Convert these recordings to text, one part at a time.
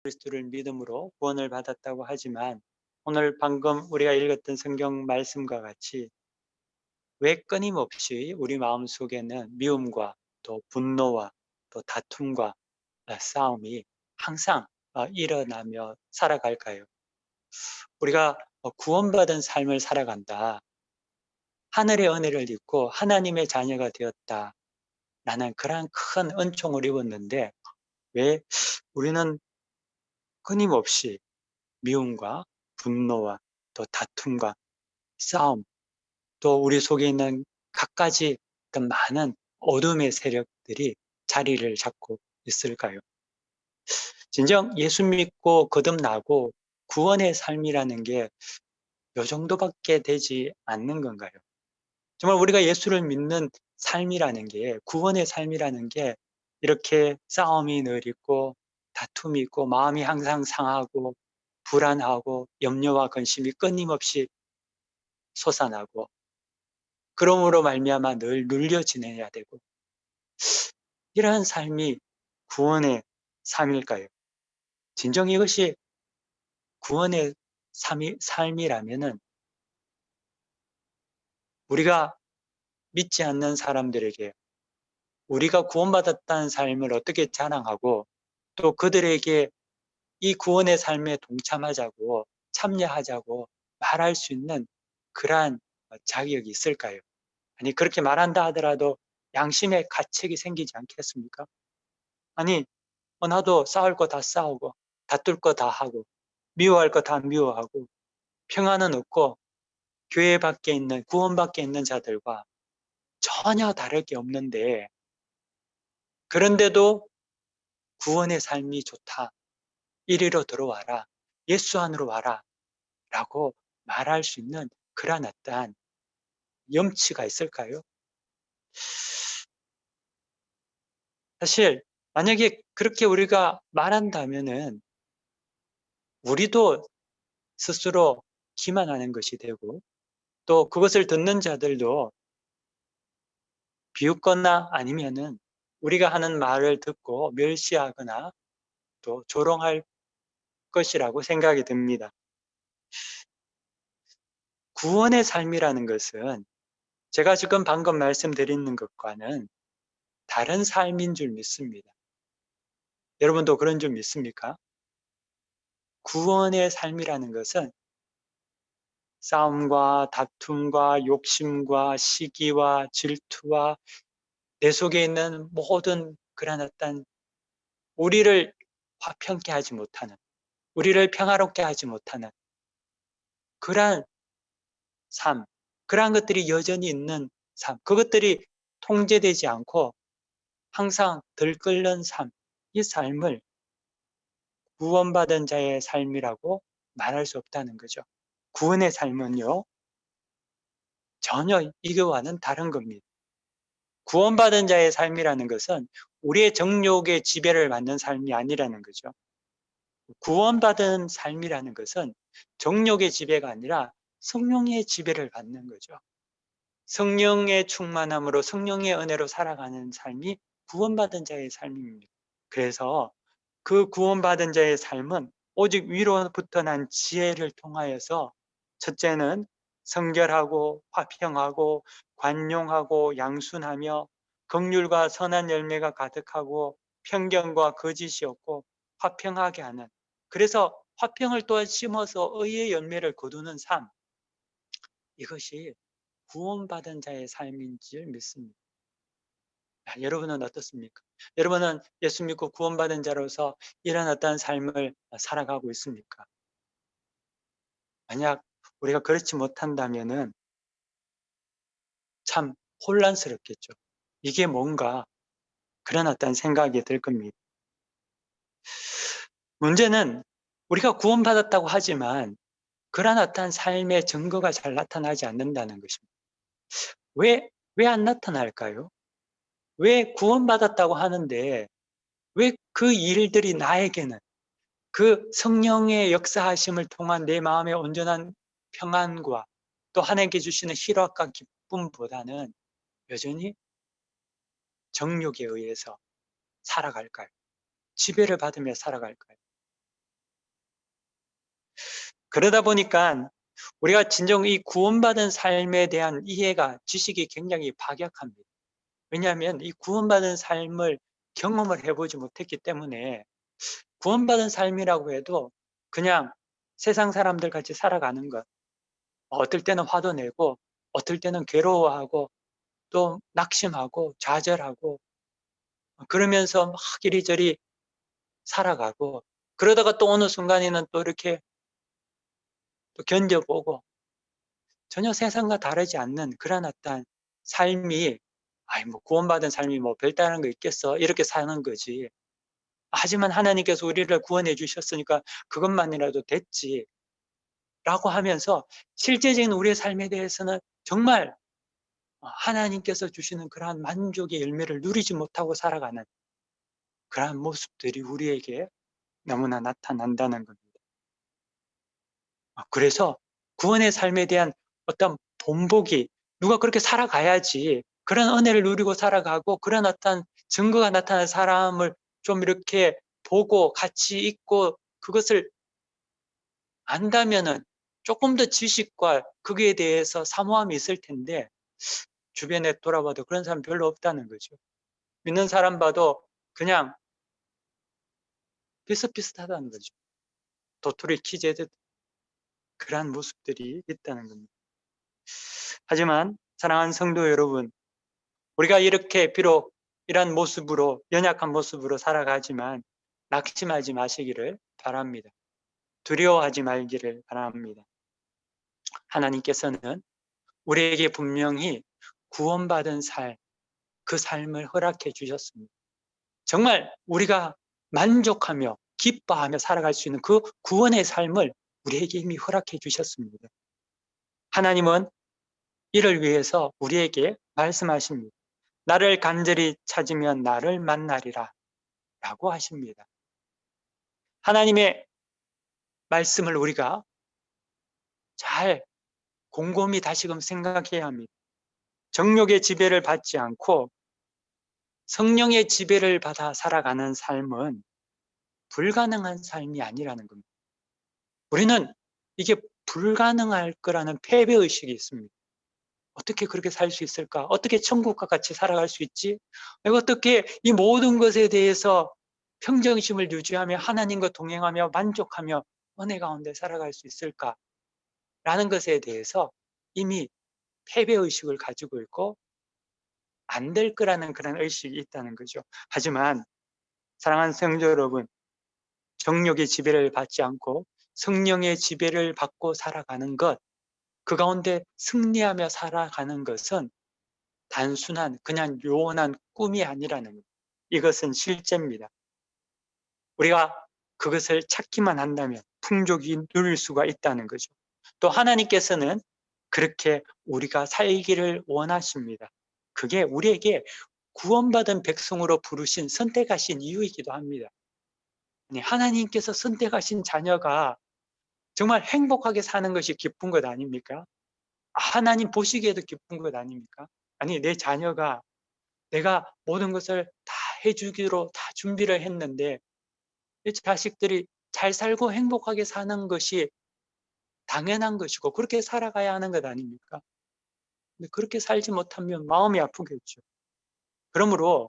그리스도를 믿음으로 구원을 받았다고 하지만 오늘 방금 우리가 읽었던 성경 말씀과 같이 왜 끊임없이 우리 마음속에는 미움과 또 분노와 또 다툼과 싸움이 항상 일어나며 살아갈까요? 우리가 구원받은 삶을 살아간다. 하늘의 은혜를 입고 하나님의 자녀가 되었다. 라는 그러한 큰 은총을 입었는데 왜 우리는 끊임없이 미움과 분노와 또 다툼과 싸움, 또 우리 속에 있는 갖가지 어떤 많은 어둠의 세력들이 자리를 잡고 있을까요? 진정 예수 믿고 거듭나고 구원의 삶이라는 게 요 정도밖에 되지 않는 건가요? 정말 우리가 예수를 믿는 삶이라는 게, 구원의 삶이라는 게 이렇게 싸움이 늘 있고 다툼이 있고 마음이 항상 상하고 불안하고 염려와 근심이 끊임없이 솟아나고 그러므로 말미암아 늘 눌려 지내야 되고 이러한 삶이 구원의 삶일까요? 진정 이것이 구원의 삶이라면은 우리가 믿지 않는 사람들에게 우리가 구원받았다는 삶을 어떻게 자랑하고 또 그들에게 이 구원의 삶에 동참하자고 참여하자고 말할 수 있는 그러한 자격이 있을까요? 아니 그렇게 말한다 하더라도 양심의 가책이 생기지 않겠습니까? 아니 나도 싸울 거 다 싸우고 다툴 거 다 하고 미워할 거 다 미워하고 평안은 없고 교회 밖에 있는 구원 밖에 있는 자들과 전혀 다를 게 없는데 그런데도 구원의 삶이 좋다. 이리로 들어와라. 예수 안으로 와라. 라고 말할 수 있는 그러한 어떠한 염치가 있을까요? 사실 만약에 그렇게 우리가 말한다면은 우리도 스스로 기만하는 것이 되고 또 그것을 듣는 자들도 비웃거나 아니면은 우리가 하는 말을 듣고 멸시하거나 또 조롱할 것이라고 생각이 듭니다. 구원의 삶이라는 것은 제가 지금 방금 말씀드리는 것과는 다른 삶인 줄 믿습니다. 여러분도 그런 줄 믿습니까? 구원의 삶이라는 것은 싸움과 다툼과 욕심과 시기와 질투와 내 속에 있는 모든 그런 어떤 우리를 화평케 하지 못하는, 우리를 평화롭게 하지 못하는 그러한 삶, 그러한 것들이 여전히 있는 삶, 그것들이 통제되지 않고 항상 들끓는 삶, 이 삶을 구원받은 자의 삶이라고 말할 수 없다는 거죠. 구원의 삶은요, 전혀 이거와는 다른 겁니다. 구원받은 자의 삶이라는 것은 우리의 정욕의 지배를 받는 삶이 아니라는 거죠. 구원받은 삶이라는 것은 정욕의 지배가 아니라 성령의 지배를 받는 거죠. 성령의 충만함으로 성령의 은혜로 살아가는 삶이 구원받은 자의 삶입니다. 그래서 그 구원받은 자의 삶은 오직 위로부터 난 지혜를 통하여서 첫째는 성결하고 화평하고 관용하고 양순하며 긍휼과 선한 열매가 가득하고 편견과 거짓이 없고 화평하게 하는, 그래서 화평을 또 심어서 의의 열매를 거두는 삶, 이것이 구원받은 자의 삶인 줄 믿습니다. 여러분은 어떻습니까? 여러분은 예수 믿고 구원받은 자로서 이런 어떤 삶을 살아가고 있습니까? 만약 우리가 그렇지 못한다면은 참 혼란스럽겠죠. 이게 뭔가 그런 어떤 생각이 들 겁니다. 문제는 우리가 구원받았다고 하지만 그런 어떤 삶의 증거가 잘 나타나지 않는다는 것입니다. 왜 안 나타날까요? 왜 구원받았다고 하는데 왜 그 일들이 나에게는 그 성령의 역사하심을 통한 내 마음의 온전한 평안과 또 하나님께 주시는 희락과 기쁨보다는 여전히 정욕에 의해서 살아갈까요? 지배를 받으며 살아갈까요? 그러다 보니까 우리가 진정 이 구원받은 삶에 대한 이해가, 지식이 굉장히 박약합니다. 왜냐하면 이 구원받은 삶을 경험을 해보지 못했기 때문에 구원받은 삶이라고 해도 그냥 세상 사람들 같이 살아가는 것, 어떨 때는 화도 내고 어떨 때는 괴로워하고 또 낙심하고 좌절하고 그러면서 막 이리저리 살아가고, 그러다가 또 어느 순간에는 또 이렇게 또 견뎌보고, 전혀 세상과 다르지 않는 그런 어떤 삶이, 아이 뭐 구원받은 삶이 뭐 별다른 거 있겠어, 이렇게 사는 거지. 하지만 하나님께서 우리를 구원해 주셨으니까 그것만이라도 됐지 라고 하면서 실제적인 우리의 삶에 대해서는 정말 하나님께서 주시는 그러한 만족의 열매를 누리지 못하고 살아가는 그러한 모습들이 우리에게 너무나 나타난다는 겁니다. 그래서 구원의 삶에 대한 어떤 본보기, 누가 그렇게 살아가야지 그런 은혜를 누리고 살아가고 그런 어떤 증거가 나타나는 사람을 좀 이렇게 보고 같이 있고 그것을 안다면은 조금 더 지식과 거기에 대해서 사모함이 있을 텐데, 주변에 돌아봐도 그런 사람 별로 없다는 거죠. 믿는 사람 봐도 그냥 비슷비슷하다는 거죠. 도토리 키재듯 그러한 모습들이 있다는 겁니다. 하지만 사랑하는 성도 여러분, 우리가 이렇게 비록 이런 모습으로, 연약한 모습으로 살아가지만 낙심하지 마시기를 바랍니다. 두려워하지 말기를 바랍니다. 하나님께서는 우리에게 분명히 구원받은 삶, 그 삶을 허락해 주셨습니다. 정말 우리가 만족하며 기뻐하며 살아갈 수 있는 그 구원의 삶을 우리에게 이미 허락해 주셨습니다. 하나님은 이를 위해서 우리에게 말씀하십니다. 나를 간절히 찾으면 나를 만나리라 라고 하십니다. 하나님의 말씀을 우리가 잘 곰곰이 다시금 생각해야 합니다. 정욕의 지배를 받지 않고 성령의 지배를 받아 살아가는 삶은 불가능한 삶이 아니라는 겁니다. 우리는 이게 불가능할 거라는 패배의식이 있습니다. 어떻게 그렇게 살 수 있을까? 어떻게 천국과 같이 살아갈 수 있지? 내가 어떻게 이 모든 것에 대해서 평정심을 유지하며 하나님과 동행하며 만족하며 은혜 가운데 살아갈 수 있을까? 라는 것에 대해서 이미 패배의식을 가지고 있고 안 될 거라는 그런 의식이 있다는 거죠. 하지만 사랑하는 성도 여러분, 정욕의 지배를 받지 않고 성령의 지배를 받고 살아가는 것, 그 가운데 승리하며 살아가는 것은 단순한 그냥 요원한 꿈이 아니라는 것. 이것은 실제입니다. 우리가 그것을 찾기만 한다면 풍족이 누릴 수가 있다는 거죠. 또 하나님께서는 그렇게 우리가 살기를 원하십니다. 그게 우리에게 구원받은 백성으로 부르신 선택하신 이유이기도 합니다. 하나님께서 선택하신 자녀가 정말 행복하게 사는 것이 기쁜 것 아닙니까? 하나님 보시기에도 기쁜 것 아닙니까? 아니, 내 자녀가 내가 모든 것을 다 해주기로 다 준비를 했는데 이 자식들이 잘 살고 행복하게 사는 것이 당연한 것이고 그렇게 살아가야 하는 것 아닙니까? 근데 그렇게 살지 못하면 마음이 아프겠죠. 그러므로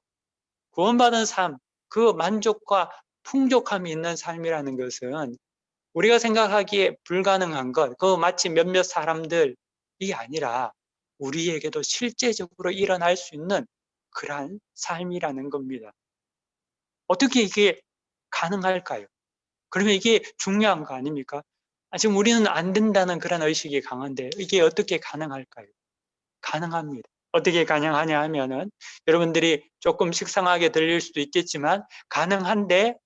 구원받은 삶, 그 만족과 풍족함이 있는 삶이라는 것은 우리가 생각하기에 불가능한 것, 그 마치 몇몇 사람들이 아니라 우리에게도 실제적으로 일어날 수 있는 그러한 삶이라는 겁니다. 어떻게 이게 가능할까요? 그러면 이게 중요한 거 아닙니까? 지금 우리는 안 된다는 그런 의식이 강한데 이게 어떻게 가능할까요? 가능합니다. 어떻게 가능하냐 하면은 여러분들이 조금 식상하게 들릴 수도 있겠지만 가능한데,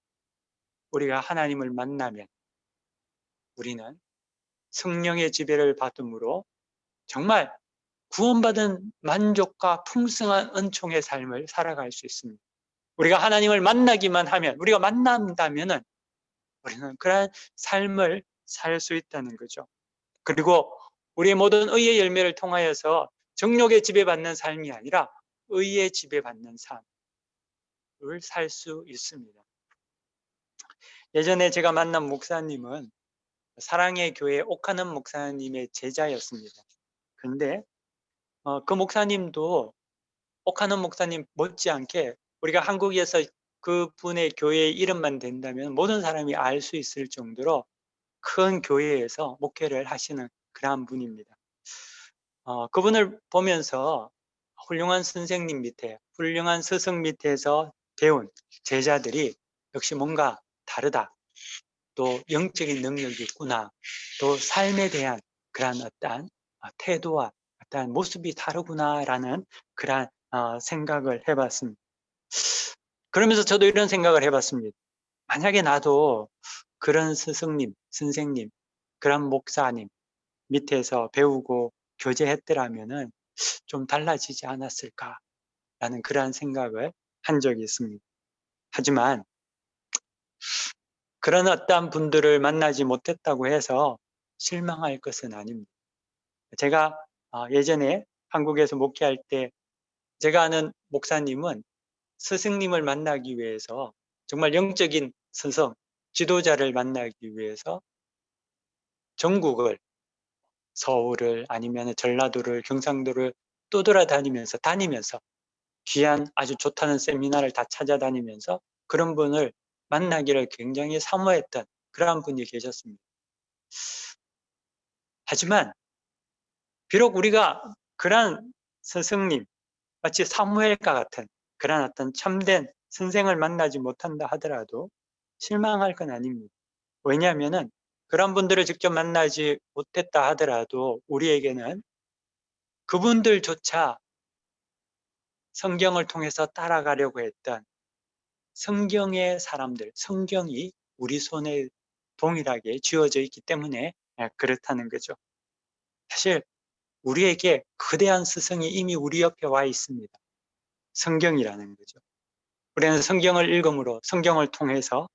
우리가 하나님을 만나면 우리는 성령의 지배를 받음으로 정말 구원받은 만족과 풍성한 은총의 삶을 살아갈 수 있습니다. 우리가 하나님을 만나기만 하면, 우리가 만난다면은 우리는 그런 삶을 살 수 있다는 거죠. 그리고 우리의 모든 의의 열매를 통하여서 정욕에 지배받는 삶이 아니라 의에 지배받는 삶을 살 수 있습니다. 예전에 제가 만난 목사님은 사랑의 교회 옥하는 목사님의 제자였습니다. 그런데 그 목사님도 옥하는 목사님 못지않게 우리가 한국에서 그분의 교회의 이름만 된다면 모든 사람이 알 수 있을 정도로 큰 교회에서 목회를 하시는 그러한 분입니다. 그분을 보면서 훌륭한 선생님 밑에, 훌륭한 스승 밑에서 배운 제자들이 역시 뭔가 다르다. 또 영적인 능력이 있구나. 또 삶에 대한 그러한 어떠한 태도와 어떠한 모습이 다르구나라는 그러한 생각을 해봤습니다. 그러면서 저도 이런 생각을 해봤습니다. 만약에 나도 그런 스승님, 선생님, 그런 목사님 밑에서 배우고 교제했더라면은 좀 달라지지 않았을까라는 그러한 생각을 한 적이 있습니다. 하지만 그런 어떤 분들을 만나지 못했다고 해서 실망할 것은 아닙니다. 제가 예전에 한국에서 목회할 때 제가 아는 목사님은 스승님을 만나기 위해서 정말 영적인 스승, 지도자를 만나기 위해서 전국을 서울을 아니면 전라도를 경상도를 다니면서 귀한 아주 좋다는 세미나를 다 찾아다니면서 그런 분을 만나기를 굉장히 사모했던 그러한 분이 계셨습니다. 하지만 비록 우리가 그러한 스승님, 마치 사무엘과 같은 그러한 어떤 참된 선생을 만나지 못한다 하더라도 실망할 건 아닙니다. 왜냐하면은 그런 분들을 직접 만나지 못했다 하더라도 우리에게는 그분들조차 성경을 통해서 따라가려고 했던 성경의 사람들, 성경이 우리 손에 동일하게 쥐어져 있기 때문에 그렇다는 거죠. 사실 우리에게 거대한 스승이 이미 우리 옆에 와 있습니다. 성경이라는 거죠. 우리는 성경을 읽음으로 성경을 통해서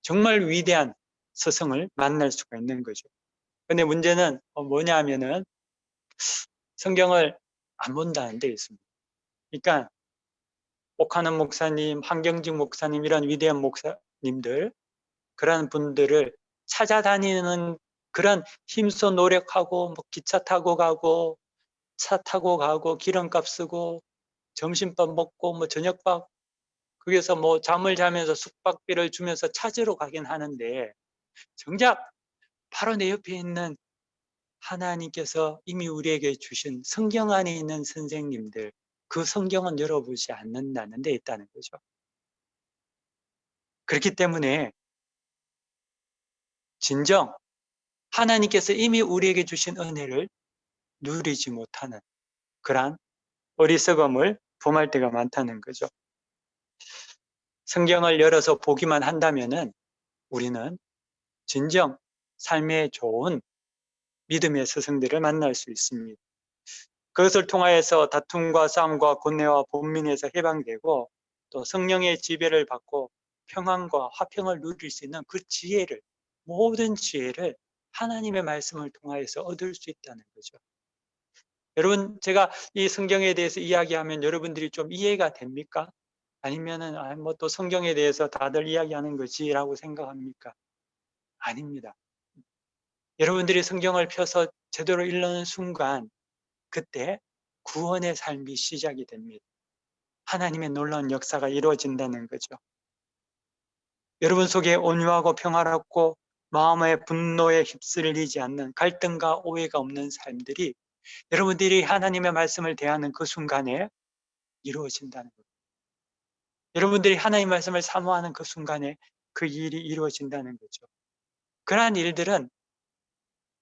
정말 위대한 스승을 만날 수가 있는 거죠. 근데 문제는 뭐냐 하면은 성경을 안 본다는 데 있습니다. 그러니까 옥하는 목사님, 한경직 목사님 이런 위대한 목사님들 그런 분들을 찾아다니는 그런 힘써 노력하고 뭐 기차 타고 가고 차 타고 가고 기름값 쓰고 점심밥 먹고 뭐 저녁밥 거기서 뭐 잠을 자면서 숙박비를 주면서 찾으러 가긴 하는데 정작 바로 내 옆에 있는 하나님께서 이미 우리에게 주신 성경 안에 있는 선생님들 그 성경은 열어보지 않는다는 데 있다는 거죠. 그렇기 때문에 진정 하나님께서 이미 우리에게 주신 은혜를 누리지 못하는 그러한 어리석음을 범할 때가 많다는 거죠. 성경을 열어서 보기만 한다면은 우리는 진정 삶에 좋은 믿음의 스승들을 만날 수 있습니다. 그것을 통하여서 다툼과 싸움과 고뇌와 본민에서 해방되고 또 성령의 지배를 받고 평안과 화평을 누릴 수 있는 그 지혜를 모든 지혜를 하나님의 말씀을 통하여서 얻을 수 있다는 거죠. 여러분 제가 이 성경에 대해서 이야기하면 여러분들이 좀 이해가 됩니까? 아니면은 뭐 또 성경에 대해서 다들 이야기하는 거지라고 생각합니까? 아닙니다. 여러분들이 성경을 펴서 제대로 읽는 순간 그때 구원의 삶이 시작이 됩니다. 하나님의 놀라운 역사가 이루어진다는 거죠. 여러분 속에 온유하고 평화롭고 마음의 분노에 휩쓸리지 않는 갈등과 오해가 없는 삶들이 여러분들이 하나님의 말씀을 대하는 그 순간에 이루어진다는 거예요. 여러분들이 하나님의 말씀을 사모하는 그 순간에 그 일이 이루어진다는 거죠. 그러한 일들은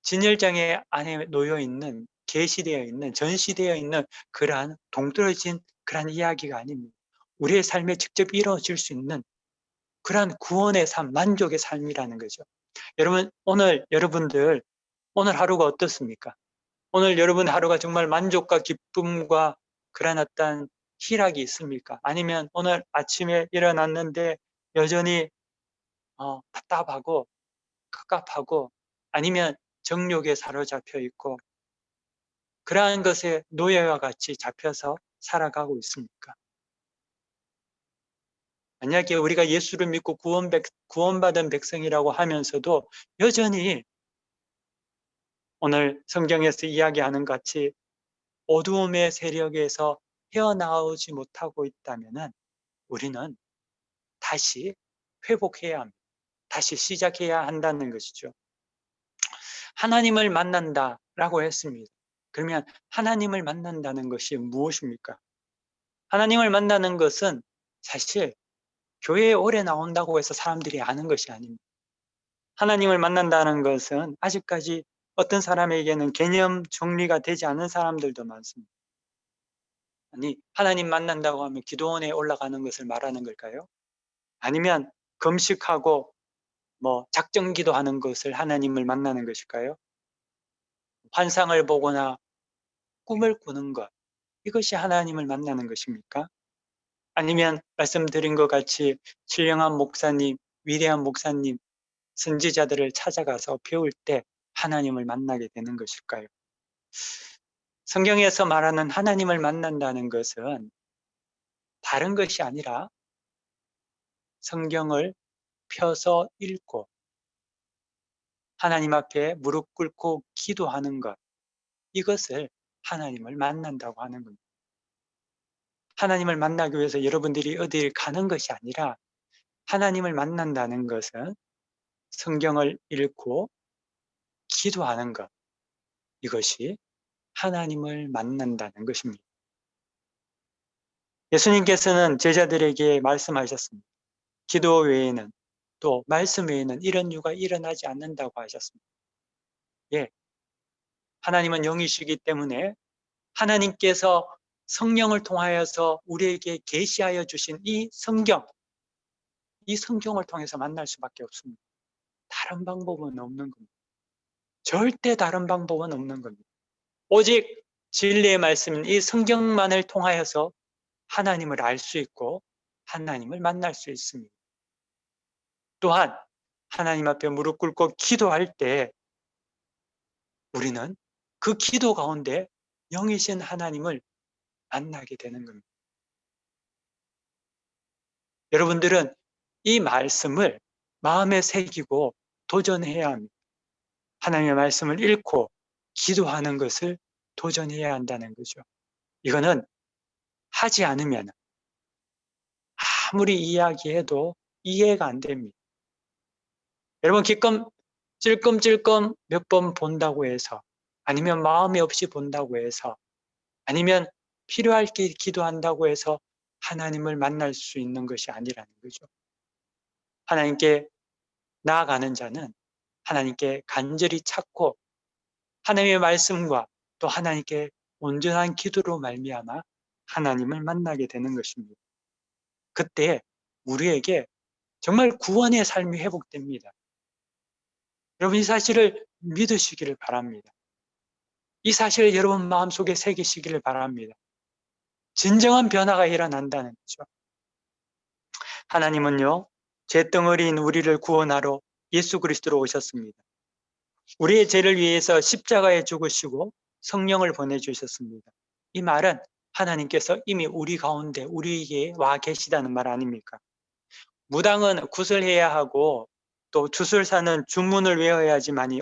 진열장에 안에 놓여 있는 계시되어 있는 전시되어 있는 그러한 동떨어진 그러한 이야기가 아닙니다. 우리의 삶에 직접 이루어질 수 있는 그러한 구원의 삶, 만족의 삶이라는 거죠. 여러분 오늘 여러분들 오늘 하루가 어떻습니까? 오늘 여러분 하루가 정말 만족과 기쁨과 그런 어떤 희락이 있습니까? 아니면 오늘 아침에 일어났는데 여전히 답답하고 갑갑하고 아니면 정욕에 사로잡혀 있고 그러한 것에 노예와 같이 잡혀서 살아가고 있습니까? 만약에 우리가 예수를 믿고 구원받은 백성이라고 하면서도 여전히 오늘 성경에서 이야기하는 같이 어두움의 세력에서 헤어나오지 못하고 있다면 우리는 다시 회복해야 합니다. 다시 시작해야 한다는 것이죠. 하나님을 만난다라고 했습니다. 그러면 하나님을 만난다는 것이 무엇입니까? 하나님을 만나는 것은 사실 교회에 오래 나온다고 해서 사람들이 아는 것이 아닙니다. 하나님을 만난다는 것은 아직까지 어떤 사람에게는 개념 정리가 되지 않은 사람들도 많습니다. 아니, 하나님 만난다고 하면 기도원에 올라가는 것을 말하는 걸까요? 아니면 금식하고 작정 기도하는 것을 하나님을 만나는 것일까요? 환상을 보거나 꿈을 꾸는 것, 이것이 하나님을 만나는 것입니까? 아니면 말씀드린 것 같이 신령한 목사님, 위대한 목사님, 선지자들을 찾아가서 배울 때 하나님을 만나게 되는 것일까요? 성경에서 말하는 하나님을 만난다는 것은 다른 것이 아니라 성경을 펴서 읽고 하나님 앞에 무릎 꿇고 기도하는 것, 이것을 하나님을 만난다고 하는 겁니다. 하나님을 만나기 위해서 여러분들이 어딜 가는 것이 아니라 하나님을 만난다는 것은 성경을 읽고 기도하는 것, 이것이 하나님을 만난다는 것입니다. 예수님께서는 제자들에게 말씀하셨습니다. 기도 외에는 또 말씀 외에는 이런 일가 일어나지 않는다고 하셨습니다. 예, 하나님은 영이시기 때문에 하나님께서 성령을 통하여서 우리에게 계시하여 주신 이 성경을 통해서 만날 수밖에 없습니다. 다른 방법은 없는 겁니다. 절대 다른 방법은 없는 겁니다. 오직 진리의 말씀인 이 성경만을 통하여서 하나님을 알 수 있고 하나님을 만날 수 있습니다. 또한 하나님 앞에 무릎 꿇고 기도할 때 우리는 그 기도 가운데 영이신 하나님을 만나게 되는 겁니다. 여러분들은 이 말씀을 마음에 새기고 도전해야 합니다. 하나님의 말씀을 읽고 기도하는 것을 도전해야 한다는 거죠. 이거는 하지 않으면 아무리 이야기해도 이해가 안 됩니다. 여러분 찔끔찔끔 몇 번 본다고 해서 아니면 마음이 없이 본다고 해서 아니면 필요할 때 기도한다고 해서 하나님을 만날 수 있는 것이 아니라는 거죠. 하나님께 나아가는 자는 하나님께 간절히 찾고 하나님의 말씀과 또 하나님께 온전한 기도로 말미암아 하나님을 만나게 되는 것입니다. 그때 우리에게 정말 구원의 삶이 회복됩니다. 여러분 이 사실을 믿으시기를 바랍니다. 이 사실을 여러분 마음속에 새기시기를 바랍니다. 진정한 변화가 일어난다는 거죠. 하나님은요, 잿덩어리인 우리를 구원하러 예수 그리스도로 오셨습니다. 우리의 죄를 위해서 십자가에 죽으시고 성령을 보내주셨습니다. 이 말은 하나님께서 이미 우리 가운데 우리에게 와 계시다는 말 아닙니까? 무당은 굿을 해야 하고 또 주술사는 주문을 외워야지만이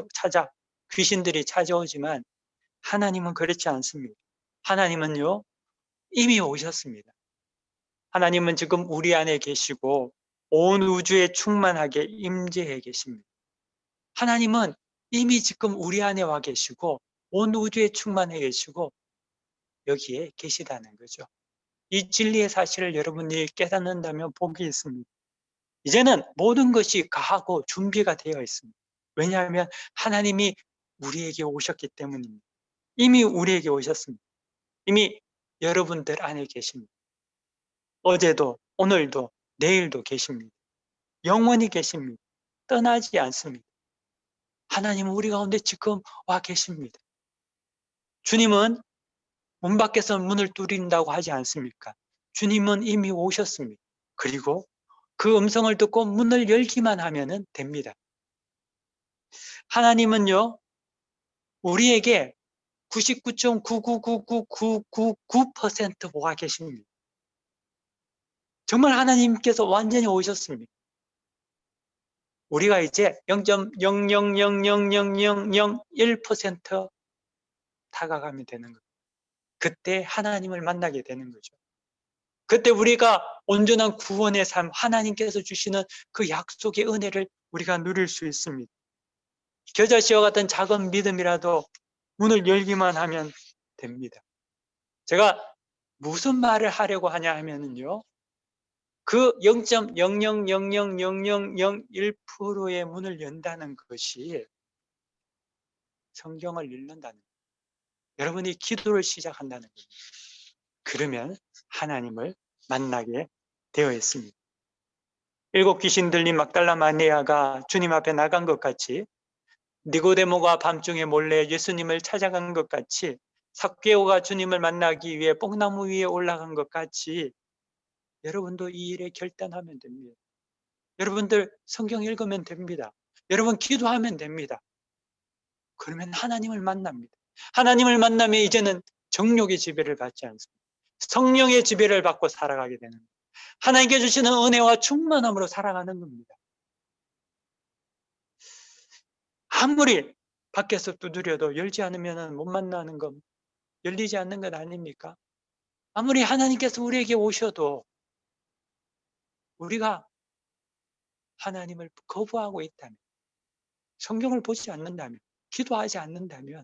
귀신들이 찾아오지만 하나님은 그렇지 않습니다. 하나님은요, 이미 오셨습니다. 하나님은 지금 우리 안에 계시고 온 우주에 충만하게 임재해 계십니다. 하나님은 이미 지금 우리 안에 와 계시고 온 우주에 충만해 계시고 여기에 계시다는 거죠. 이 진리의 사실을 여러분이 깨닫는다면 복이 있습니다. 이제는 모든 것이 가하고 준비가 되어 있습니다. 왜냐하면 하나님이 우리에게 오셨기 때문입니다. 이미 우리에게 오셨습니다. 이미 여러분들 안에 계십니다. 어제도 오늘도 내일도 계십니다. 영원히 계십니다. 떠나지 않습니다. 하나님은 우리 가운데 지금 와 계십니다. 주님은 문 밖에서 문을 두드린다고 하지 않습니까? 주님은 이미 오셨습니다. 그리고 그 음성을 듣고 문을 열기만 하면 됩니다. 하나님은요, 우리에게 99.9999999% 와 계십니다. 정말 하나님께서 완전히 오셨습니다. 우리가 이제 0.0000001% 다가가면 되는 거예요. 그때 하나님을 만나게 되는 거죠. 그때 우리가 온전한 구원의 삶, 하나님께서 주시는 그 약속의 은혜를 우리가 누릴 수 있습니다. 겨자씨와 같은 작은 믿음이라도 문을 열기만 하면 됩니다. 제가 무슨 말을 하려고 하냐 하면은요, 그 0.0000001%의 문을 연다는 것이 성경을 읽는다는 거예요. 여러분이 기도를 시작한다는 거예요. 그러면 하나님을 만나게 되어 있습니다. 7 귀신 들린 막달라 마리아가 주님 앞에 나간 것 같이, 니고데모가 밤중에 몰래 예수님을 찾아간 것 같이, 삭개오가 주님을 만나기 위해 뽕나무 위에 올라간 것 같이 여러분도 이 일에 결단하면 됩니다. 여러분들 성경 읽으면 됩니다. 여러분 기도하면 됩니다. 그러면 하나님을 만납니다. 하나님을 만나면 이제는 정욕의 지배를 받지 않습니다. 성령의 지배를 받고 살아가게 되는 겁니다. 하나님께 주시는 은혜와 충만함으로 살아가는 겁니다. 아무리 밖에서 두드려도 열지 않으면 못 만나는 건, 열리지 않는 것 아닙니까? 아무리 하나님께서 우리에게 오셔도 우리가 하나님을 거부하고 있다면, 성경을 보지 않는다면, 기도하지 않는다면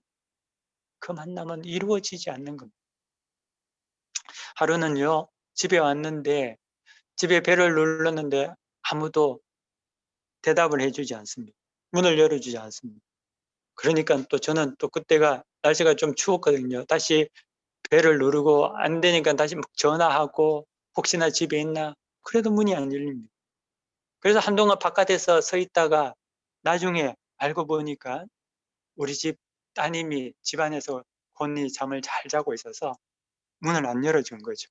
그 만남은 이루어지지 않는 겁니다. 하루는요, 집에 왔는데 집에 벨을 눌렀는데 아무도 대답을 해주지 않습니다. 문을 열어주지 않습니다. 그러니까 또 저는 또 그때가 날씨가 좀 추웠거든요. 다시 벨을 누르고 안 되니까 다시 전화하고 혹시나 집에 있나? 그래도 문이 안 열립니다. 그래서 한동안 바깥에서 서 있다가 나중에 알고 보니까 우리 집 따님이 집안에서 곤히 잠을 잘 자고 있어서 문을 안 열어준 거죠.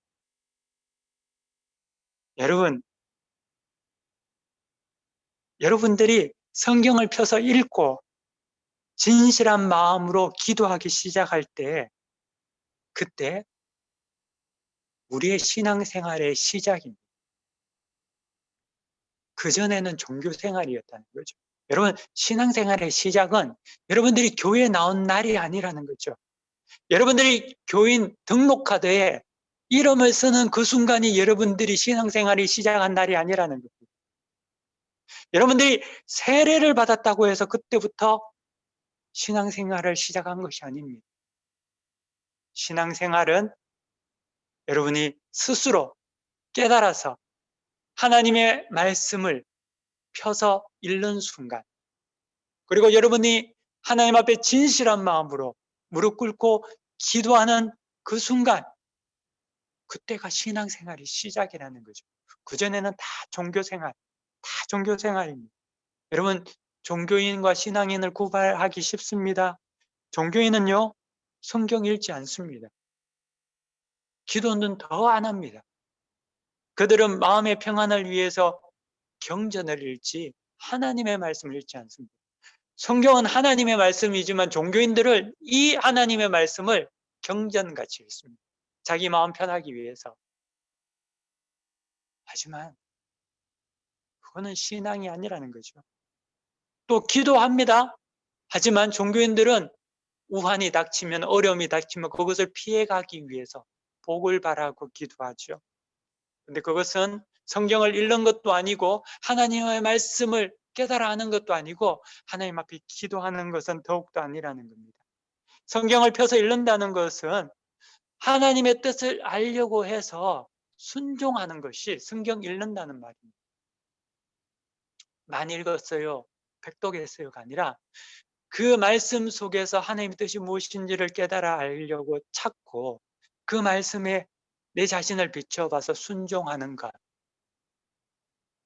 여러분들이 성경을 펴서 읽고 진실한 마음으로 기도하기 시작할 때, 그때 우리의 신앙생활의 시작입니다. 그전에는 종교생활이었다는 거죠. 여러분, 신앙생활의 시작은 여러분들이 교회에 나온 날이 아니라는 거죠. 여러분들이 교인 등록카드에 이름을 쓰는 그 순간이 여러분들이 신앙생활이 시작한 날이 아니라는 겁니다. 여러분들이 세례를 받았다고 해서 그때부터 신앙생활을 시작한 것이 아닙니다. 신앙생활은 여러분이 스스로 깨달아서 하나님의 말씀을 펴서 읽는 순간, 그리고 여러분이 하나님 앞에 진실한 마음으로 무릎 꿇고 기도하는 그 순간, 그때가 신앙생활이 시작이라는 거죠. 그전에는 다 종교생활입니다. 여러분, 종교인과 신앙인을 구분하기 쉽습니다. 종교인은요, 성경 읽지 않습니다. 기도는 더 안 합니다. 그들은 마음의 평안을 위해서 경전을 읽지 하나님의 말씀을 읽지 않습니다. 성경은 하나님의 말씀이지만 종교인들은 이 하나님의 말씀을 경전같이 읽습니다. 자기 마음 편하기 위해서. 하지만 그거는 신앙이 아니라는 거죠. 또 기도합니다. 하지만 종교인들은 우환이 닥치면, 어려움이 닥치면 그것을 피해가기 위해서 복을 바라고 기도하죠. 근데 그것은 성경을 읽는 것도 아니고 하나님의 말씀을 깨달아 하는 것도 아니고 하나님 앞에 기도하는 것은 더욱도 아니라는 겁니다. 성경을 펴서 읽는다는 것은 하나님의 뜻을 알려고 해서 순종하는 것이 성경 읽는다는 말입니다. 많이 읽었어요, 백독했어요가 아니라 그 말씀 속에서 하나님의 뜻이 무엇인지를 깨달아 알려고 찾고 그 말씀에 내 자신을 비춰봐서 순종하는 것,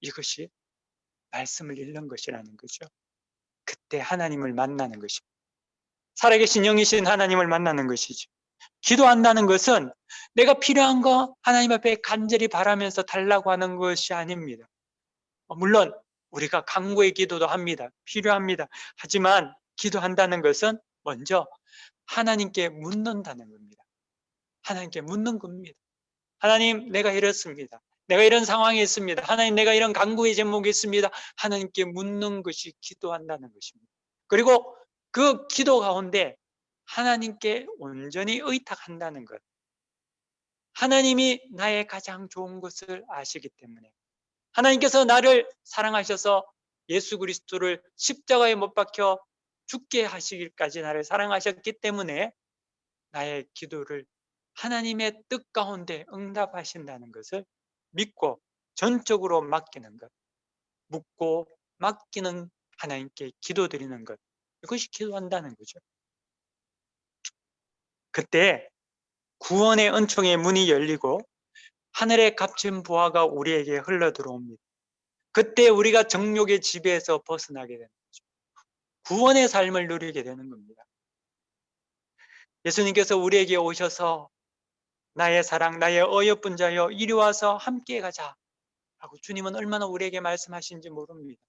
이것이 말씀을 읽는 것이라는 거죠. 그때 하나님을 만나는 것입니다. 살아계신 영이신 하나님을 만나는 것이죠. 기도한다는 것은 내가 필요한 거 하나님 앞에 간절히 바라면서 달라고 하는 것이 아닙니다. 물론 우리가 간구의 기도도 합니다. 필요합니다. 하지만 기도한다는 것은 먼저 하나님께 묻는다는 겁니다. 하나님께 묻는 겁니다. 하나님, 내가 이렇습니다. 내가 이런 상황에 있습니다. 하나님, 내가 이런 간구의 제목이 있습니다. 하나님께 묻는 것이 기도한다는 것입니다. 그리고 그 기도 가운데 하나님께 온전히 의탁한다는 것. 하나님이 나의 가장 좋은 것을 아시기 때문에, 하나님께서 나를 사랑하셔서 예수 그리스도를 십자가에 못 박혀 죽게 하시기까지 나를 사랑하셨기 때문에 나의 기도를 하나님의 뜻 가운데 응답하신다는 것을 믿고 전적으로 맡기는 것, 묻고 맡기는 하나님께 기도드리는 것, 이것이 기도한다는 거죠. 그때 구원의 은총의 문이 열리고 하늘의 값진 부하가 우리에게 흘러 들어옵니다. 그때 우리가 정욕의 지배에서 벗어나게 되는 거죠. 구원의 삶을 누리게 되는 겁니다. 예수님께서 우리에게 오셔서 나의 사랑, 나의 어여쁜 자여 이리 와서 함께 가자 라고 주님은 얼마나 우리에게 말씀하신지 모릅니다.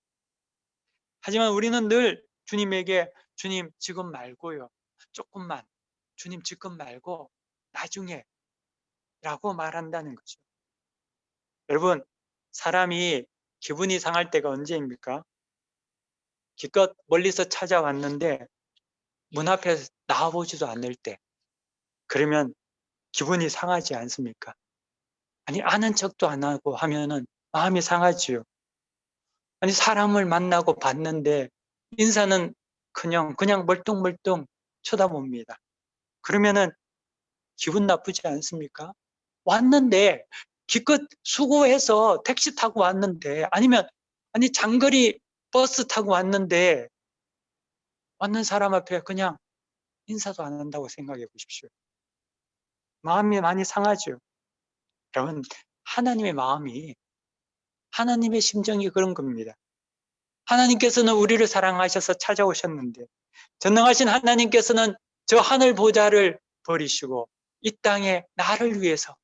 하지만 우리는 늘 주님에게 주님 지금 말고요, 조금만, 주님 지금 말고 나중에 라고 말한다는 거죠. 여러분, 사람이 기분이 상할 때가 언제입니까? 기껏 멀리서 찾아왔는데 문 앞에 나와보지도 않을 때, 그러면 기분이 상하지 않습니까? 아니, 아는 척도 안 하고 하면은 마음이 상하지요. 아니, 사람을 만나고 봤는데 인사는 그냥 멀뚱멀뚱 쳐다봅니다. 그러면은 기분 나쁘지 않습니까? 왔는데 기껏 수고해서 택시 타고 왔는데, 아니면 아니 장거리 버스 타고 왔는데 왔는 사람 앞에 그냥 인사도 안 한다고 생각해 보십시오. 마음이 많이 상하죠. 여러분, 하나님의 마음이, 하나님의 심정이 그런 겁니다. 하나님께서는 우리를 사랑하셔서 찾아오셨는데, 전능하신 하나님께서는 저 하늘 보좌를 버리시고 이 땅에 나를 위해서,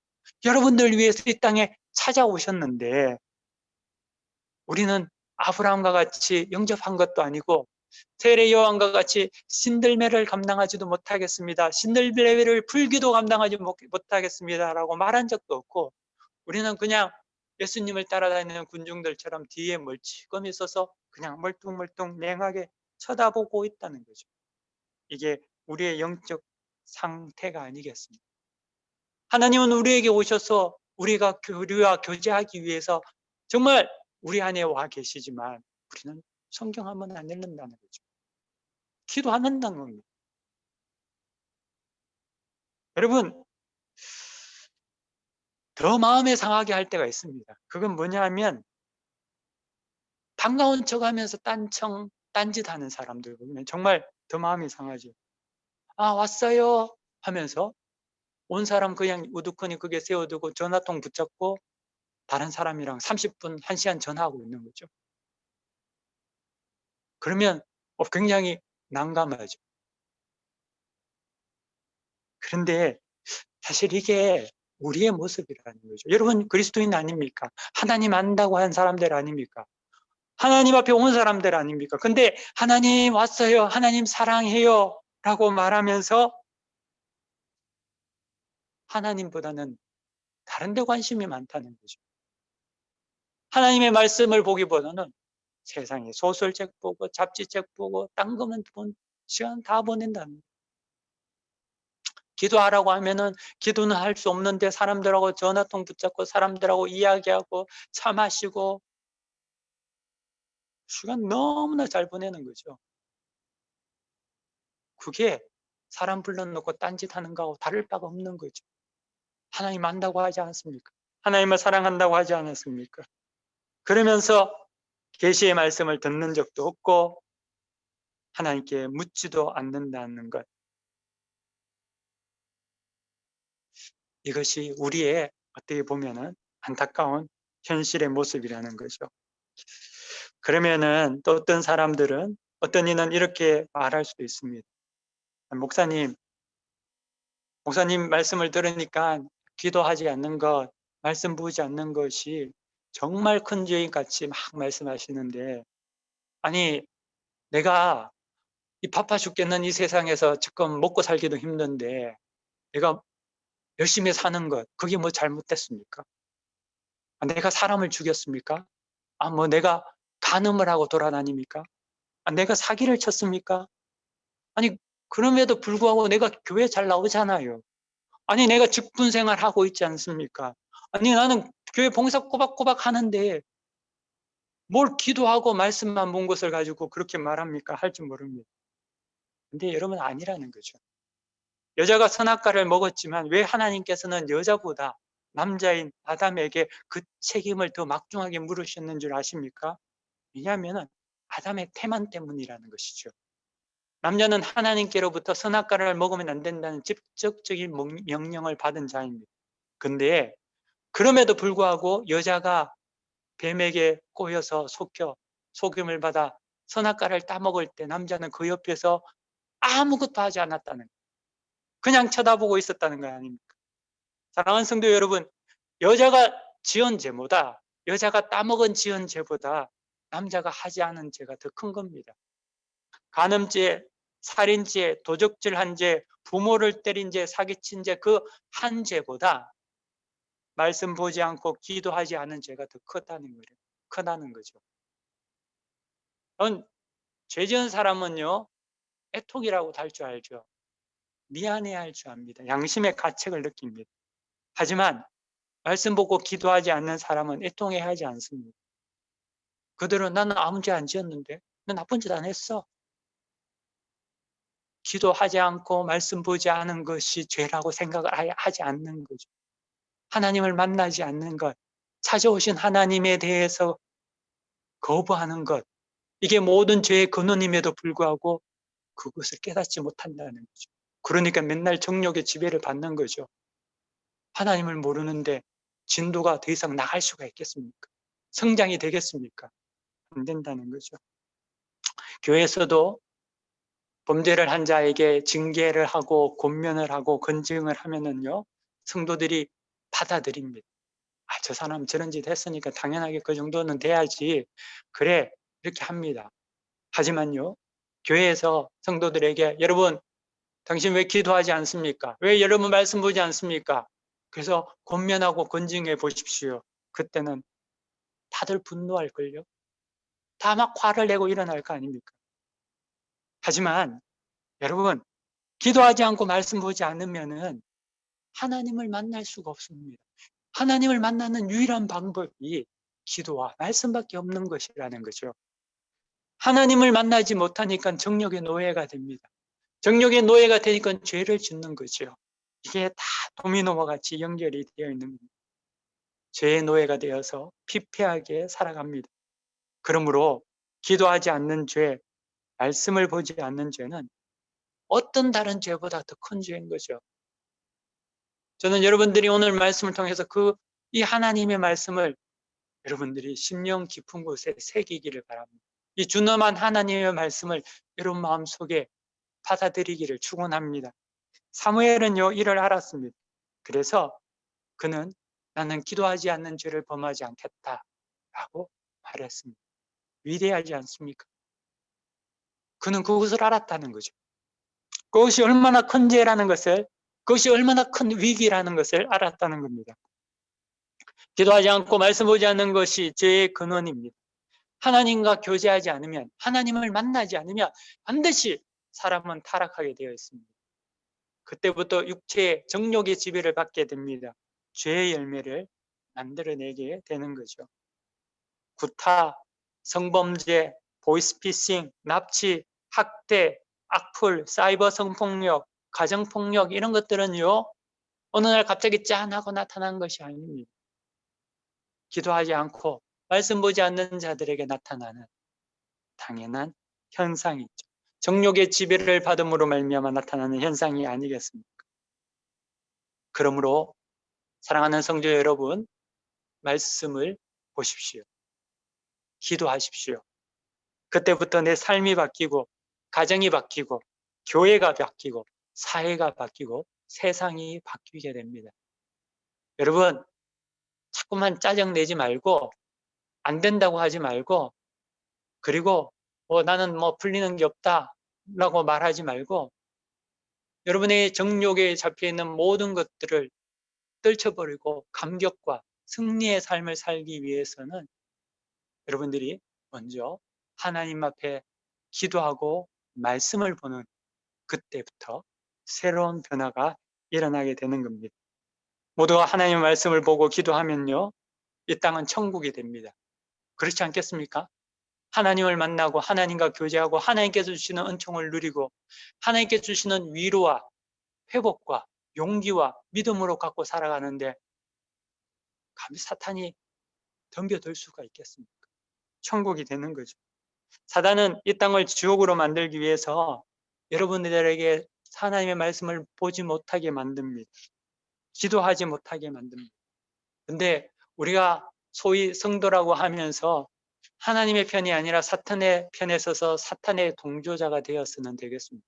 여러분들 위해서 이 땅에 찾아오셨는데, 우리는 아브라함과 같이 영접한 것도 아니고 세례 요한과 같이 신들매를 감당하지도 못하겠습니다, 신들매를 풀기도 감당하지 못하겠습니다 라고 말한 적도 없고, 우리는 그냥 예수님을 따라다니는 군중들처럼 뒤에 멀찌감히 서서 그냥 멀뚱멀뚱 냉하게 쳐다보고 있다는 거죠. 이게 우리의 영적 상태가 아니겠습니까? 하나님은 우리에게 오셔서 우리와 교제하기 위해서 정말 우리 안에 와 계시지만 우리는 성경 한번 안 읽는다는 거죠. 기도 안 한다는 겁니다. 여러분, 더 마음에 상하게 할 때가 있습니다. 그건 뭐냐 하면, 반가운 척하면서 딴짓 하는 사람들 보면 정말 더 마음이 상하죠. 아, 왔어요 하면서 온 사람 그냥 우두커니 그게 세워두고 전화통 붙잡고 다른 사람이랑 30분, 1시간 전화하고 있는 거죠. 그러면 굉장히 난감하죠. 그런데 사실 이게 우리의 모습이라는 거죠. 여러분, 그리스도인 아닙니까? 하나님 안다고 한 사람들 아닙니까? 하나님 앞에 온 사람들 아닙니까? 근데 하나님 왔어요, 하나님 사랑해요 라고 말하면서 하나님보다는 다른 데 관심이 많다는 거죠. 하나님의 말씀을 보기보다는 세상에 소설책 보고 잡지책 보고 딴 거만 본 시간 다 보낸다는 거예요. 기도하라고 하면은 기도는 할 수 없는데 사람들하고 전화통 붙잡고 사람들하고 이야기하고 차 마시고 시간 너무나 잘 보내는 거죠. 그게 사람 불러놓고 딴짓하는 거하고 다를 바가 없는 거죠. 하나님 안다고 하지 않습니까? 하나님을 사랑한다고 하지 않았습니까? 그러면서 계시의 말씀을 듣는 적도 없고 하나님께 묻지도 않는다는 것, 이것이 우리의 어떻게 보면은 안타까운 현실의 모습이라는 거죠. 그러면은 또 어떤 사람들은, 어떤 이는 이렇게 말할 수도 있습니다. 목사님 말씀을 들으니까 기도하지 않는 것, 말씀 부으지 않는 것이 정말 큰 죄인 같이 막 말씀하시는데, 아니 내가 이 바빠 죽겠는 이 세상에서 지금 먹고 살기도 힘든데 내가 열심히 사는 것, 그게 뭐 잘못됐습니까? 내가 사람을 죽였습니까? 뭐 내가 간음을 하고 돌아다닙니까? 내가 사기를 쳤습니까? 아니, 그럼에도 불구하고 내가 교회 잘 나오잖아요. 아니, 내가 직분 생활하고 있지 않습니까? 아니, 나는 교회 봉사 꼬박꼬박 하는데 뭘 기도하고 말씀만 본 것을 가지고 그렇게 말합니까? 할 줄 모릅니다. 근데 여러분, 아니라는 거죠. 여자가 선악과를 먹었지만 왜 하나님께서는 여자보다 남자인 아담에게 그 책임을 더 막중하게 물으셨는 줄 아십니까? 왜냐하면 아담의 태만 때문이라는 것이죠. 남자는 하나님께로부터 선악과를 먹으면 안 된다는 직접적인 명령을 받은 자입니다. 근데 그럼에도 불구하고 여자가 뱀에게 꼬여서 속여 속임을 받아 선악과를 따먹을 때 남자는 그 옆에서 아무것도 하지 않았다는 거예요. 그냥 쳐다보고 있었다는 거 아닙니까? 사랑하는 성도 여러분, 여자가 지은 죄보다, 여자가 따먹은 지은 죄보다 남자가 하지 않은 죄가 더 큰 겁니다. 간음죄, 살인죄, 도적질한 죄, 부모를 때린 죄, 사기친 죄, 그 한 죄보다 말씀 보지 않고 기도하지 않은 죄가 더 크다는 거죠. 죄 지은 사람은요, 애통이라고 할 줄 알죠. 미안해야 할 줄 압니다. 양심의 가책을 느낍니다. 하지만 말씀 보고 기도하지 않는 사람은 애통해야 하지 않습니다. 그들은 나는 아무 죄 안 지었는데, 난 나쁜 짓 안 했어. 기도하지 않고 말씀 보지 않은 것이 죄라고 생각을 하지 않는 거죠. 하나님을 만나지 않는 것, 찾아오신 하나님에 대해서 거부하는 것, 이게 모든 죄의 근원임에도 불구하고 그것을 깨닫지 못한다는 거죠. 그러니까 맨날 정욕의 지배를 받는 거죠. 하나님을 모르는데 진도가 더 이상 나갈 수가 있겠습니까? 성장이 되겠습니까? 안 된다는 거죠. 교회에서도 범죄를 한 자에게 징계를 하고 권면을 하고 건증을 하면은요, 성도들이 받아들입니다. 저 사람 저런 짓 했으니까 당연하게 그 정도는 돼야지. 그래, 이렇게 합니다. 하지만요, 교회에서 성도들에게 여러분, 당신 왜 기도하지 않습니까? 왜 여러분 말씀 보지 않습니까? 그래서 권면하고 건증해 보십시오. 그때는 다들 분노할걸요? 다 막 화를 내고 일어날 거 아닙니까? 하지만 여러분, 기도하지 않고 말씀 보지 않으면은 하나님을 만날 수가 없습니다. 하나님을 만나는 유일한 방법이 기도와 말씀밖에 없는 것이라는 거죠. 하나님을 만나지 못하니까 정욕의 노예가 됩니다. 정욕의 노예가 되니까 죄를 짓는 거죠. 이게 다 도미노와 같이 연결이 되어 있는 겁니다. 죄의 노예가 되어서 피폐하게 살아갑니다. 그러므로 기도하지 않는 죄, 말씀을 보지 않는 죄는 어떤 다른 죄보다 더 큰 죄인 거죠. 저는 여러분들이 오늘 말씀을 통해서 이 하나님의 말씀을 여러분들이 심령 깊은 곳에 새기기를 바랍니다. 이 준엄한 하나님의 말씀을 여러분 마음속에 받아들이기를 축원합니다. 사무엘은요, 이를 알았습니다. 그래서 그는 나는 기도하지 않는 죄를 범하지 않겠다라고 말했습니다. 위대하지 않습니까? 그는 그것을 알았다는 거죠. 그것이 얼마나 큰 죄라는 것을, 그것이 얼마나 큰 위기라는 것을 알았다는 겁니다. 기도하지 않고 말씀 보지 않는 것이 죄의 근원입니다. 하나님과 교제하지 않으면, 하나님을 만나지 않으면 반드시 사람은 타락하게 되어 있습니다. 그때부터 육체의 정욕의 지배를 받게 됩니다. 죄의 열매를 만들어내게 되는 거죠. 구타, 성범죄, 보이스피싱, 납치, 학대, 악플, 사이버 성폭력, 가정폭력 이런 것들은요, 어느 날 갑자기 짠 하고 나타난 것이 아닙니다. 기도하지 않고 말씀 보지 않는 자들에게 나타나는 당연한 현상이죠. 정욕의 지배를 받음으로 말미암아 나타나는 현상이 아니겠습니까? 그러므로 사랑하는 성도 여러분, 말씀을 보십시오. 기도하십시오. 그때부터 내 삶이 바뀌고 가정이 바뀌고 교회가 바뀌고 사회가 바뀌고 세상이 바뀌게 됩니다. 여러분, 자꾸만 짜증내지 말고 안 된다고 하지 말고 그리고 나는 풀리는 게 없다 라고 말하지 말고 여러분의 정욕에 잡혀있는 모든 것들을 떨쳐버리고 감격과 승리의 삶을 살기 위해서는 여러분들이 먼저 하나님 앞에 기도하고 말씀을 보는 그때부터 새로운 변화가 일어나게 되는 겁니다. 모두가 하나님의 말씀을 보고 기도하면요, 이 땅은 천국이 됩니다. 그렇지 않겠습니까? 하나님을 만나고 하나님과 교제하고 하나님께서 주시는 은총을 누리고 하나님께서 주시는 위로와 회복과 용기와 믿음으로 갖고 살아가는데 감히 사탄이 덤벼들 수가 있겠습니까? 천국이 되는 거죠. 사단은 이 땅을 지옥으로 만들기 위해서 여러분들에게 하나님의 말씀을 보지 못하게 만듭니다. 기도하지 못하게 만듭니다. 근데 우리가 소위 성도라고 하면서 하나님의 편이 아니라 사탄의 편에 서서 사탄의 동조자가 되었으면 되겠습니까?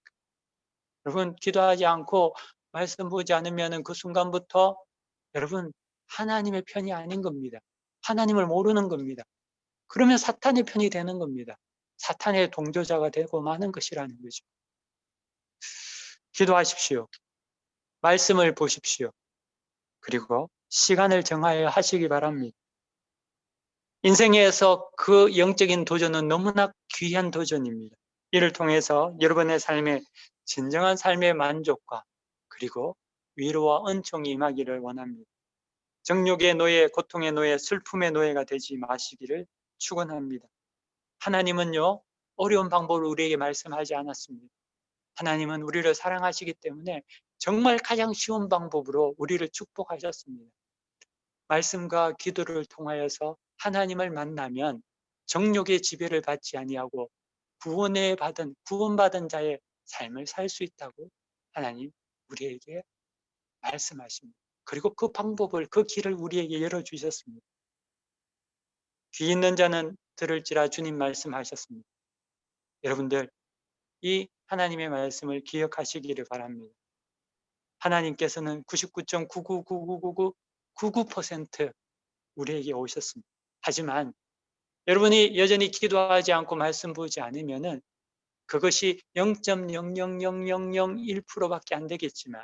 여러분, 기도하지 않고 말씀 보지 않으면 그 순간부터 여러분 하나님의 편이 아닌 겁니다. 하나님을 모르는 겁니다. 그러면 사탄의 편이 되는 겁니다. 사탄의 동조자가 되고 마는 것이라는 거죠. 기도하십시오. 말씀을 보십시오. 그리고 시간을 정하여 하시기 바랍니다. 인생에서 그 영적인 도전은 너무나 귀한 도전입니다. 이를 통해서 여러분의 삶에 진정한 삶의 만족과 그리고 위로와 은총이 임하기를 원합니다. 정욕의 노예, 고통의 노예, 슬픔의 노예가 되지 마시기를 축원합니다. 하나님은요, 어려운 방법을 우리에게 말씀하지 않았습니다. 하나님은 우리를 사랑하시기 때문에 정말 가장 쉬운 방법으로 우리를 축복하셨습니다. 말씀과 기도를 통하여서 하나님을 만나면 정욕의 지배를 받지 아니하고 구원받은 자의 삶을 살 수 있다고 하나님 우리에게 말씀하십니다. 그리고 그 방법을, 그 길을 우리에게 열어주셨습니다. 귀 있는 자는 들을지라 주님 말씀하셨습니다. 여러분들, 이 하나님의 말씀을 기억하시기를 바랍니다. 하나님께서는 99.9999999% 우리에게 오셨습니다. 하지만 여러분이 여전히 기도하지 않고 말씀 보지 않으면은 그것이 0.0000001%밖에 안 되겠지만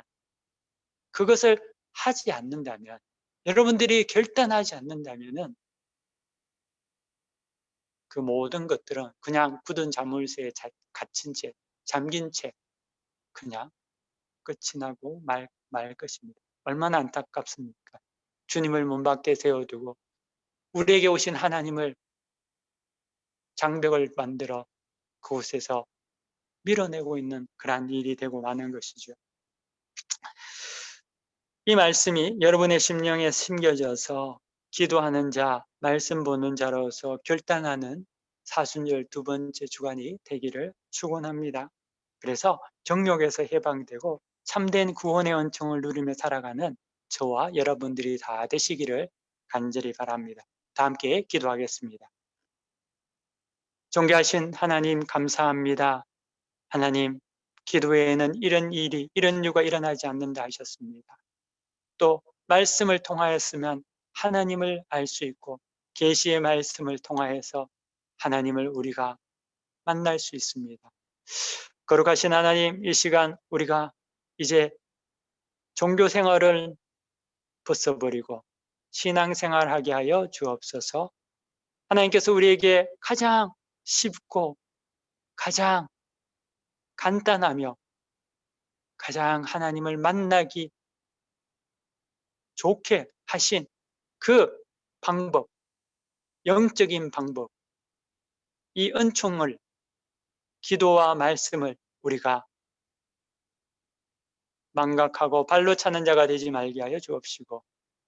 그것을 하지 않는다면, 여러분들이 결단하지 않는다면은 그 모든 것들은 그냥 굳은 자물쇠에 갇힌 채, 잠긴 채 그냥 끝이 나고 말 것입니다. 얼마나 안타깝습니까? 주님을 문 밖에 세워두고 우리에게 오신 하나님을 장벽을 만들어 그곳에서 밀어내고 있는 그러한 일이 되고 마는 것이죠. 이 말씀이 여러분의 심령에 심겨져서 기도하는 자, 말씀 보는 자로서 결단하는 사순절 두 번째 주간이 되기를 축원합니다. 그래서 정욕에서 해방되고 참된 구원의 은총을 누리며 살아가는 저와 여러분들이 다 되시기를 간절히 바랍니다. 다 함께 기도하겠습니다. 존귀하신 하나님 감사합니다. 하나님, 기도에는 이런 일이, 이런 이유가 일어나지 않는다 하셨습니다. 또 말씀을 통하였으면 하나님을 알 수 있고 계시의 말씀을 통하여서 하나님을 우리가 만날 수 있습니다. 거룩하신 하나님, 이 시간 우리가 이제 종교 생활을 벗어버리고 신앙생활하게 하여 주옵소서. 하나님께서 우리에게 가장 쉽고 가장 간단하며 가장 하나님을 만나기 좋게 하신 그 방법, 영적인 방법, 이 은총을, 기도와 말씀을 우리가 망각하고 발로 차는 자가 되지 말게 하여 주옵시고,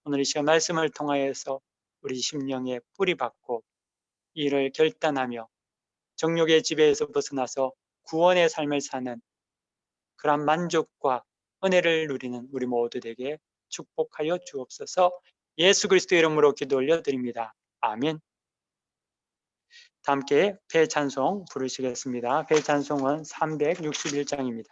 오늘 이 시간 말씀을 통하여서 우리 심령에 뿌리박고 이를 결단하며 정욕의 지배에서 벗어나서 구원의 삶을 사는 그런 만족과 은혜를 누리는 우리 모두 되게 축복하여 주옵소서. 예수 그리스도의 이름으로 기도 올려드립니다. 아멘. 다 함께 배찬송 부르시겠습니다. 배찬송은 361장입니다.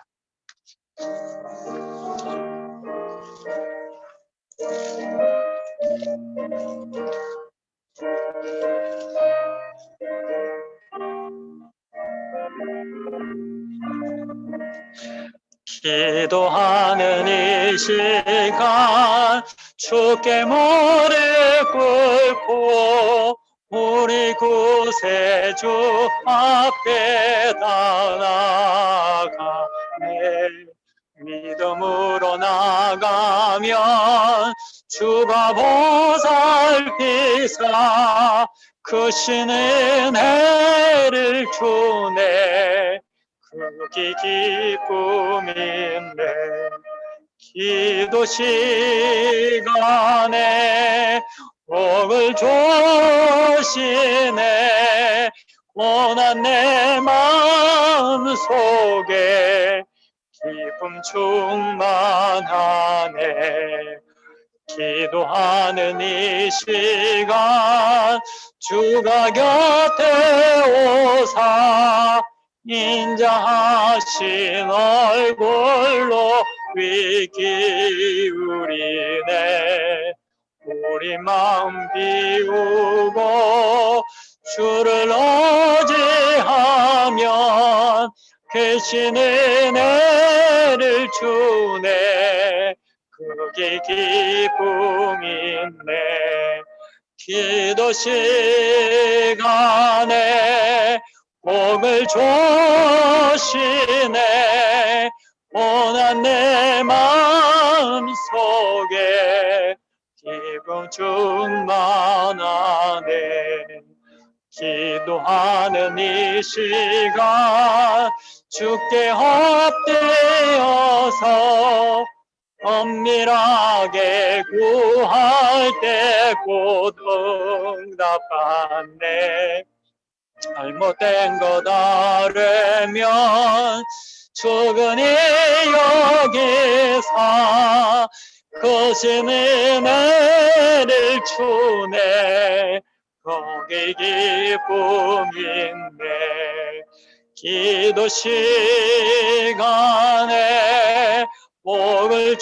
기도하는 이 시간 주께 무릎 꿇고 우리 구세주 앞에 나아가네. 믿음으로 나가면 주가 보살피사 크신 은혜를 주네. 그게 기쁨인데 기도 시간에 복을 주시네. 고난 내 마음 속에 기쁨 충만하네. 기도하는 이 시간 주가 곁에 오사 인자하신 얼굴로 귀 기울이네. 우리 마음 비우고 주를 의지하면 크신 은혜를 주네. 그게 기쁨이네. 기도 시간에 복을 주시네. 고난 내 마음 속에 기쁨 충만하네. 기도하는 이 시간 주께 엎드려서 엄밀하게 구할 때 곧 응답받네. 잘못된 것 알면 죽으니 여기서 크신 은혜를 주네. 거기 기쁨인데 기도 시간에 복을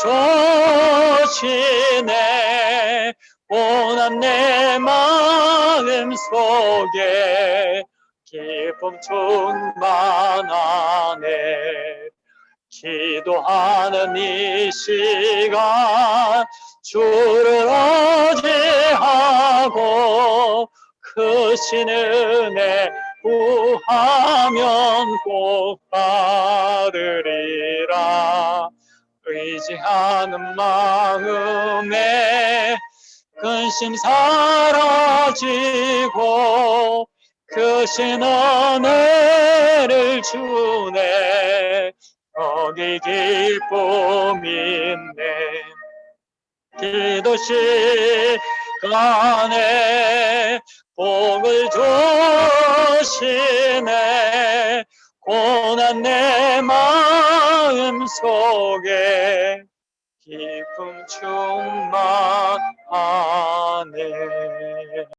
주시네. 고난 내 마음 속에 기쁨 충만하네. 기도하는 이 시간 주를 의지하고 크신 은혜 구하면 꼭 받으리라. 의지하는 마음에 근심 사라지고 크신 은혜를 주네. 거기 기쁨인데 기도 시간에 복을 주시네. 고난 내 마음 속에 기쁨 충만